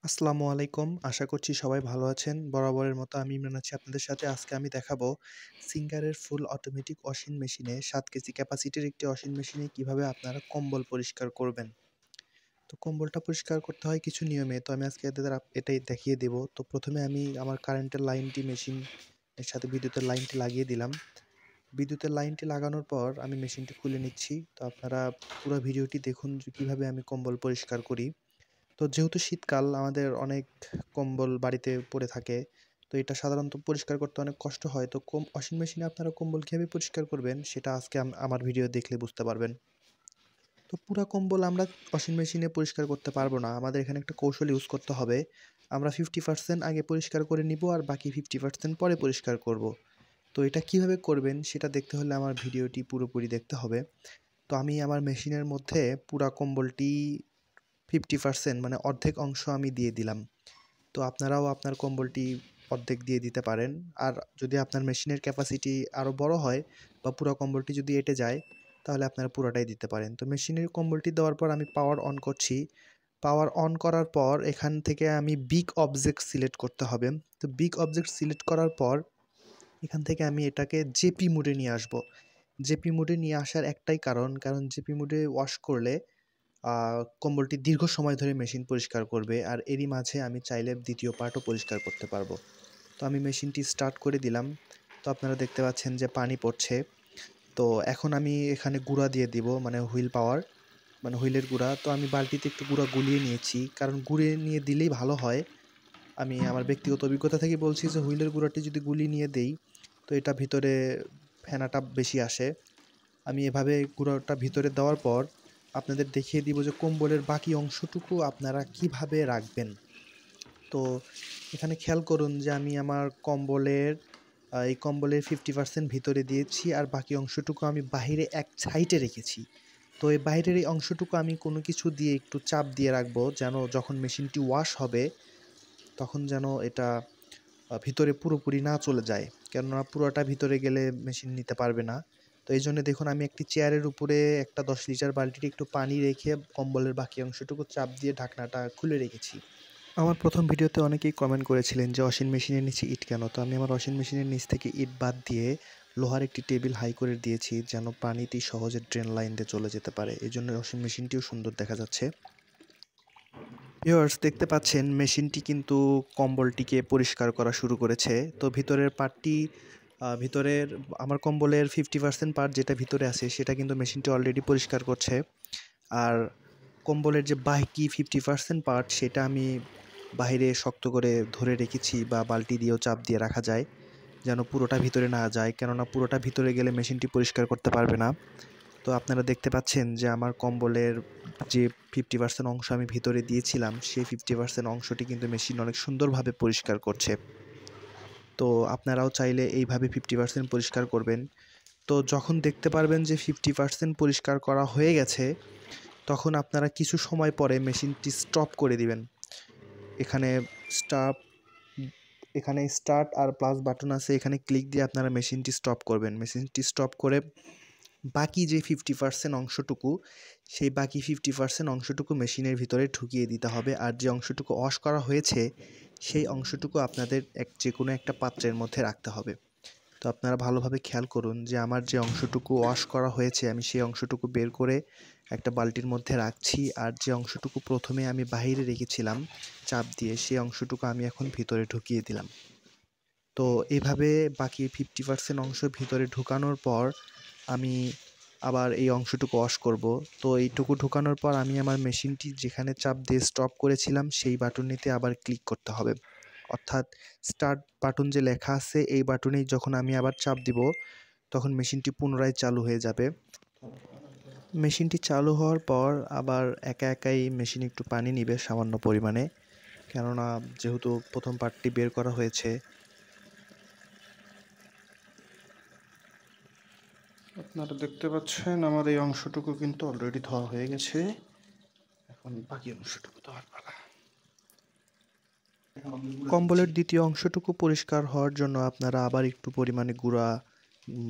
আসসালামু আলাইকুম। আশা করছি সবাই ভালো আছেন। বরাবরের মতো আমি ইমরান আছি আপনাদের সাথে। আজকে আমি দেখাবো সিঙ্গারের ফুল অটোমেটিক ওয়াশিং মেশিনে ৭ কেজি ক্যাপাসিটির একটি ওয়াশিং মেশিনে কিভাবে আপনারা কম্বল পরিষ্কার করবেন। তো কম্বলটা পরিষ্কার করতে হয় কিছু নিয়মে। তো আমি আজকে এটাই দেখিয়ে দেব। তো ১ম এ আমি আমার কারেন্টের লাইনটি মেশিনের সাথে বিদ্যুতের লাইনটি লাগিয়ে দিলাম। বিদ্যুতের লাইনটি লাগানোর পর আমি মেশিনটি খুলে নিচ্ছি। তো আপনারা পুরো ভিডিওটি দেখুন যে কিভাবে আমি কম্বল পরিষ্কার করি। তো যেহেতু শীতকাল আমাদের অনেক কম্বল বাড়িতে পড়ে থাকে। তো এটা সাধারণত পরিষ্কার করতে অনেক কষ্ট হয়। তো ওয়াশিং মেশিনে আপনারা কম্বল কিভাবে পরিষ্কার করবেন সেটা আজকে আমার ভিডিও দেখলে বুঝতে পারবেন। তো পুরা কম্বল আমরা ওয়াশিং মেশিনে পরিষ্কার করতে পারবো না। আমাদের এখানে একটা কৌশল ইউজ করতে হবে। আমরা 50% আগে পরিষ্কার করে নিবো আর বাকি 50% পরে পরিষ্কার করব। তো এটা কিভাবে করবেন সেটা দেখতে হলে আমার ভিডিওটি পুরোপুরি দেখতে হবে। তো আমি আমার মেশিনের মধ্যে পুরা কম্বলটি 50% মানে অর্ধেক অংশ আমি দিয়ে দিলাম। তো আপনারাও আপনার কম্বলটি অর্ধেক দিয়ে দিতে পারেন। আর যদি আপনার মেশিনের ক্যাপাসিটি আরও বড় হয় বা পুরো কম্বলটি যদি এঁটে যায়, তাহলে আপনারা পুরোটাই দিতে পারেন। তো মেশিনের কম্বলটি দেওয়ার পর আমি পাওয়ার অন করছি। পাওয়ার অন করার পর এখান থেকে আমি বিগ অবজেক্ট সিলেক্ট করতে হবে। তো বিগ অবজেক্ট সিলেক্ট করার পর এখান থেকে আমি এটাকে জেপি মোডে নিয়ে আসবো। জেপি মোডে নিয়ে আসার একটাই কারণ জেপি মোডে ওয়াশ করলে কম্বলটি দীর্ঘ সময় ধরে মেশিন পরিষ্কার করবে। আর এরই মাঝে আমি চাইলে দ্বিতীয় পার্টও পরিষ্কার করতে পারবো। তো আমি মেশিনটি স্টার্ট করে দিলাম। তো আপনারা দেখতে পাচ্ছেন যে পানি পড়ছে। তো এখন আমি এখানে গুঁড়া দিয়ে দিব, মানে হুইল পাওয়ার, মানে হুইলের গুঁড়া। তো আমি বালতিতে একটু গুঁড়া গুলিয়ে নিয়েছি, কারণ গুলিয়ে নিয়ে দিলেই ভালো হয়। আমি আমার ব্যক্তিগত অভিজ্ঞতা থেকে বলছি যে হুইলের গুঁড়াটি যদি গুলিয়ে নিয়ে দেই, তো এটা ভিতরে ফেনাটা বেশি আসে। আমি এভাবে গুঁড়োটা ভিতরে দেওয়ার পর আপনাদের দেখিয়ে দিব যে কম্বলের বাকি অংশটুকু আপনারা কিভাবে রাখবেন। তো এখানে খেয়াল করুন যে আমি আমার এই কম্বলের 50% ভিতরে দিয়েছি আর বাকি অংশটুকু আমি বাহিরে এক সাইডে রেখেছি। তো এই বাইরের এই অংশটুকু আমি কোনো কিছু দিয়ে একটু চাপ দিয়ে রাখবো, যেন যখন মেশিনটি ওয়াশ হবে তখন যেন এটা ভিতরে পুরোপুরি না চলে যায়। কেননা পুরোটা ভিতরে গেলে মেশিন নিতে পারবে না। তো এইজন্য দেখুন আমি একটি চেয়ারের উপরে একটা ১০ লিটার বালতিতে একটু পানি রেখে কম্বলের বাকি অংশটুকু চাপ দিয়ে ঢাকনাটা খুলে রেখেছি। আমার ১ম ভিডিওতে অনেকেই কমেন্ট করেছিলেন যে ওয়াশিং মেশিনের নিচে ইট কেন? তো আমি আমার ওয়াশিং মেশিনের নিচ থেকে ইট বাদ দিয়ে লোহার একটি টেবিল হাই করে দিয়েছি, যেন পানিটি সহজে ড্রেন লাইন দিয়ে চলে যেতে পারে। এজন্য ওয়াশিং মেশিনটিও সুন্দর দেখা যাচ্ছে। ভিউয়ার্স, দেখতে পাচ্ছেন মেশিনটি কিন্তু কম্বলটিকে পরিষ্কার করা শুরু করেছে। তো ভিতরের পার্টটি ভিতরের আমার কম্বলের 50% পার্ট যেটা ভিতরে আছে সেটা কিন্তু মেশিনটি অলরেডি পরিষ্কার করছে। আর কম্বলের যে বাকি 50% পার্ট সেটা আমি বাইরে শক্ত করে ধরে রেখেছি, বা বালতি দিয়েও চাপ দিয়ে রাখা যায়, যেন পুরোটা ভিতরে না যায়। কেননা পুরোটা ভিতরে গেলে মেশিনটি পরিষ্কার করতে পারবে না। তো আপনারা দেখতে পাচ্ছেন যে আমার কম্বলের যে 50% অংশ আমি ভিতরে দিয়েছিলাম, সেই 50% অংশটি কিন্তু মেশিন অনেক সুন্দরভাবে পরিষ্কার করছে। তো আপনারাও চাইলে এইভাবে 50% পরিষ্কার করবেন। তো যখন দেখতে পারবেন যে 50% পরিষ্কার করা হয়ে গেছে, তখন আপনারা কিছু সময় পরে মেশিনটি স্টপ করে দিবেন। এখানে স্টপ এখানে স্টার্ট আর প্লাস বাটন আছে, এখানে ক্লিক দিয়ে আপনারা মেশিনটি স্টপ করবেন। মেশিনটি স্টপ করে বাকি যে 50% অংশটুকু, সেই বাকি 50% অংশটুকু মেশিনের ভিতরে ঢুকিয়ে দিতে হবে। আর যে অংশটুকু ওয়াশ করা হয়েছে, সেই অংশটুকু আপনাদের যেকোনো একটা পাত্রের মধ্যে রাখতে হবে। তো আপনারা ভালোভাবে খেয়াল করুন যে আমার যে অংশটুকু ওয়াশ করা হয়েছে, আমি সেই অংশটুকু বের করে একটা বালতির মধ্যে রাখছি। আর যে অংশটুকু প্রথমে আমি বাহিরে রেখেছিলাম চাপ দিয়ে, সেই অংশটুকু আমি এখন ভিতরে ঢুকিয়ে দিলাম। তো এভাবে বাকি 50% অংশ ভিতরে ঢুকানোর পর আমি আবার এই অংশটুকু ওয়াশ করব। তো এইটুকু ঢুকানোর পর আমি আমার মেশিনটি যেখানে চাপ দিয়ে স্টপ করেছিলাম সেই বাটনটিতে আবার ক্লিক করতে হবে। অর্থাৎ স্টার্ট বাটন যে লেখা আছে এই বাটনেই যখন আমি আবার চাপ দিব, তখন মেশিনটি পুনরায় চালু হয়ে যাবে। মেশিনটি চালু হওয়ার পর আবার একা একাই মেশিন একটু পানি নিবে সামান্য পরিমাণে, কেননা যেহেতু প্রথম পার্টটি বের করা হয়েছে। আপনারা দেখতে পাচ্ছেন আমার এই অংশটুকু কিন্তু অলরেডি ধোয়া হয়ে গেছে। এখন বাকি অংশটুকু ধোয়ার পালা। কম্বলের দ্বিতীয় অংশটুকু পরিষ্কার হওয়ার জন্য আপনারা আবার একটু পরিমাণে গুঁড়া,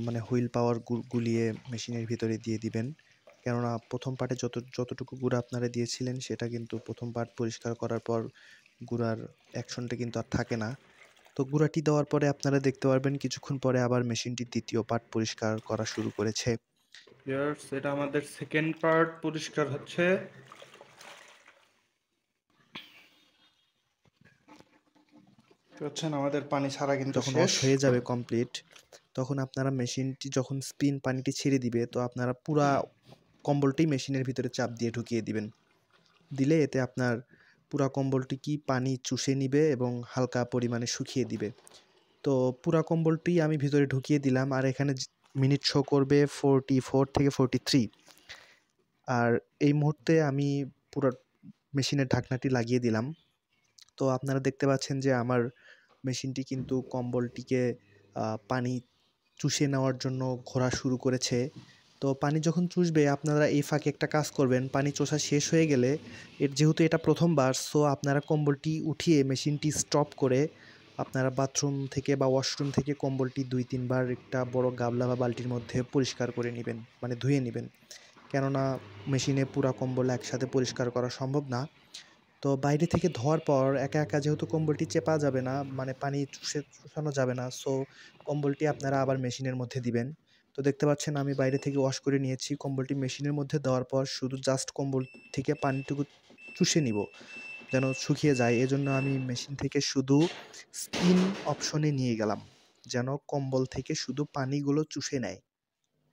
মানে হুইল পাওয়ার গুলিয়ে মেশিনের ভিতরে দিয়ে দিবেন। কেননা প্রথম পার্টে যতটুকু গুঁড়া আপনারা দিয়েছিলেন সেটা কিন্তু প্রথম পার্ট পরিষ্কার করার পর গুঁড়ার অ্যাকশনটা কিন্তু আর থাকে না। তো গুঁড়াটি দেওয়ার পরে আপনারা দেখতে পারবেন কিছুক্ষণ পরে আবার মেশিনটি দ্বিতীয় পার্ট পরিষ্কার করা শুরু করেছে। ভিউয়ার্স, এটা আমাদের সেকেন্ড পার্ট পরিষ্কার হচ্ছে। আমাদের পানি ছাড়া কিন্তু যখন শেষ। ওয়াশ হয়ে যাবে কমপ্লিট, তখন আপনারা মেশিনটি যখন স্পিন পানিটি ছেড়ে দিবে, তো আপনারা পুরা কম্বলটি মেশিনের ভিতরে চাপ দিয়ে ঢুকিয়ে দিবেন। দিলে এতে আপনার পুরা কম্বলটি কি পানি চুষে নিবে এবং হালকা পরিমাণে শুকিয়ে দিবে। তো পুরা কম্বলটি আমি ভিতরে ঢুকিয়ে দিলাম, আর এখানে মিনিট শো করবে 44 থেকে 43। আর এই মুহূর্তে আমি পুরো মেশিনের ঢাকনাটি লাগিয়ে দিলাম। তো আপনারা দেখতে পাচ্ছেন যে আমার মেশিনটি কিন্তু কম্বলটিকে পানি চুষে নেওয়ার জন্য ঘোরা শুরু করেছে। তো পানি যখন চুষবে আপনারা এই ফাঁকে একটা কাজ করবেন, পানি চোষা শেষ হয়ে গেলে যেহেতু এটা প্রথমবার, সো আপনারা কম্বলটি উঠিয়ে মেশিনটি স্টপ করে আপনারা বাথরুম থেকে বা ওয়াশরুম থেকে কম্বলটি 2-3 বার একটা বড় গামলা বা বালতির মধ্যে পরিষ্কার করে নেবেন, মানে ধুয়ে নেবেন। কেননা মেশিনে পুরা কম্বল একসাথে পরিষ্কার করা সম্ভব না। তো বাইরে থেকে ধোয়ার পর একা একা যেহেতু কম্বলটি চেপা যাবে না, মানে পানি চুষানো যাবে না, সো কম্বলটি আপনারা আবার মেশিনের মধ্যে দিবেন। তো দেখতে পাচ্ছেন আমি বাইরে থেকে ওয়াশ করে নিয়েছি। কম্বলটি মেশিনের মধ্যে দেওয়ার পর শুধু জাস্ট কম্বল থেকে পানিটুকু চুষে নিব, যেন শুকিয়ে যায়। এজন্য আমি মেশিন থেকে শুধু স্পিন অপশনে নিয়ে গেলাম, যেন কম্বল থেকে শুধু পানিগুলো চুষে নেয়।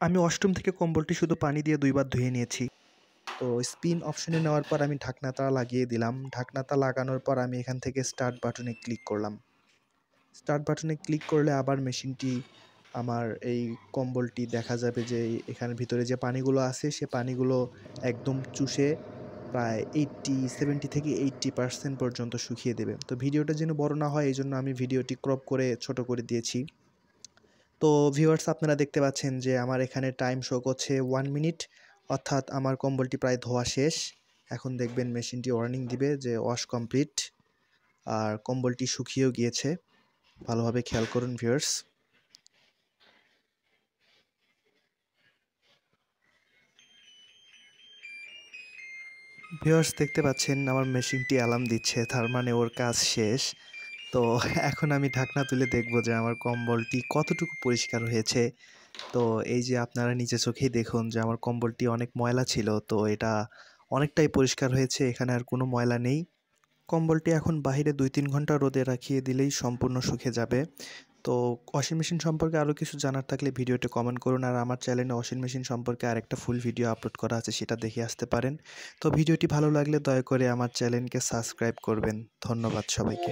আমি ওয়াশরুম থেকে কম্বলটি শুধু পানি দিয়ে 2 বার ধুয়ে নিয়েছি। তো স্পিন অপশনে নেওয়ার পর আমি ঢাকনাটা লাগিয়ে দিলাম। ঢাকনাটা লাগানোর পর আমি এখান থেকে স্টার্ট বাটনে ক্লিক করলাম। স্টার্ট বাটনে ক্লিক করলে আবার মেশিনটি আমার এই কম্বলটি দেখা যাবে যে এখানের ভিতরে যে পানিগুলো আছে সে পানিগুলো একদম চুষে প্রায় 70 থেকে 80% পর্যন্ত শুকিয়ে দেবে। তো ভিডিওটা যেন বড় না হয় এইজন্য আমি ভিডিওটি ক্রপ করে ছোট করে দিয়েছি। তো ভিউয়ার্স, আপনারা দেখতে পাচ্ছেন যে আমার এখানে টাইম শো করছে 1 মিনিট, অর্থাৎ আমার কম্বলটি প্রায় ধোয়া শেষ। এখন দেখবেন মেশিনটি ওয়ার্নিং দিবে যে ওয়াশ কমপ্লিট, আর কম্বলটি শুকিয়েও গিয়েছে। ভালোভাবে খেয়াল করুন ভিউয়ার্স। ভিউয়ার্স, দেখতে পাচ্ছেন আমার মেশিনটি অ্যালার্ম দিচ্ছে, তার মানে ওর কাজ শেষ। তো এখন আমি ঢাকনা তুলে দেখব যে আমার কম্বলটি কতটুকু পরিষ্কার হয়েছে। তো এই যে আপনারা নিজে চোখেই দেখুন যে আমার কম্বলটি অনেক ময়লা ছিল, তো এটা অনেকটাই পরিষ্কার হয়েছে, এখানে আর কোনো ময়লা নেই। কম্বলটি এখন বাইরে 2-3 ঘন্টা রোদে রাখিয়ে দিলেই সম্পূর্ণ শুকিয়ে যাবে। তো ওয়াশিং মেশিন সম্পর্কে আরও কিছু জানার থাকলে ভিডিওতে কমেন্ট করুন, আর আমার চ্যানেলে ওয়াশিং মেশিন সম্পর্কে আরেকটা ফুল ভিডিও আপলোড করা আছে, সেটা দেখে আসতে পারেন। তো ভিডিওটি ভালো লাগলে দয়া করে আমার চ্যানেলকে সাবস্ক্রাইব করবেন। ধন্যবাদ সবাইকে।